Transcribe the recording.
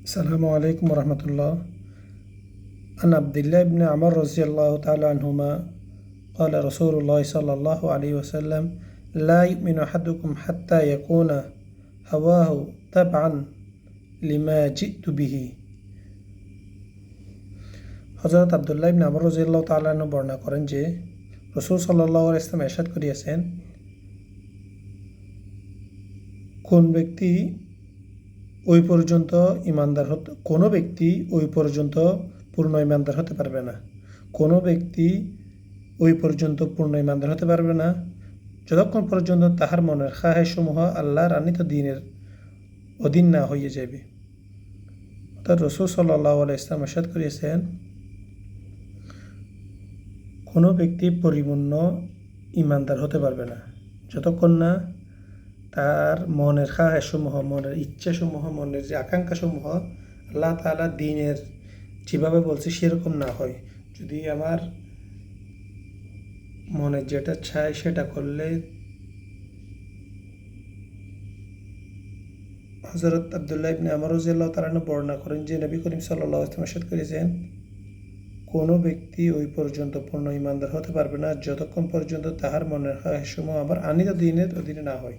السلام عليكم ورحمة الله. عن عبد الله بن عمر رضي الله تعالى عنهما قال رسول الله صلى الله عليه وسلم: لا يؤمن أحدكم حتى يكون هواه تبعا لما جئت به. হযরত আব্দুল্লাহ ইবনে আমর রাদিয়াল্লাহু তাআলা আনহু বর্ণনা করেন যে রাসূল সাল্লাল্লাহু আলাইহি ওয়াসাল্লাম ইরশাদ করিয়াছেন, কোন ব্যক্তি ওই পর্যন্ত কোনো ব্যক্তি ওই পর্যন্ত পূর্ণ ইমানদার হতে পারবে না। কোনো ব্যক্তি ওই পর্যন্ত পূর্ণ ইমানদার হতে পারবে না যতক্ষণ পর্যন্ত তাহার মনের খাহেশসমূহ আল্লাহর আনিত দ্বীনের অধীন না হইয়া যাবে। অর্থাৎ রাসূল সাল্লাল্লাহু আলাইহি ওয়াসাল্লাম ইরশাদ করিয়াছেন, কোনো ব্যক্তি পরিপূর্ণ ইমানদার হতে পারবে না যতক্ষণ না তার মনের খাহেশসমূহ, মনের ইচ্ছাসমূহ, মনের যে আকাঙ্ক্ষাসমূহ আল্লাহ তাআলা দ্বীনের যেভাবে বলছে সেরকম না হয়। যদি আমার মনে যেটা চায় সেটা করলে হযরত আব্দুল্লাহ ইবনে আমর রাদিয়াল্লাহু তাআলা আনহু বর্ণনা করেন যে নবী করিম সাল্লাল্লাহু আলাইহি ওয়াসাল্লাম ইরশাদ করেছেন, কোনো ব্যক্তি ওই পর্যন্ত পূর্ণ ইমানদার হতে পারবে না যতক্ষণ পর্যন্ত তাহার মনের খাহেশসমূহ আবার আনিত দ্বীনের অধীনে না হয়।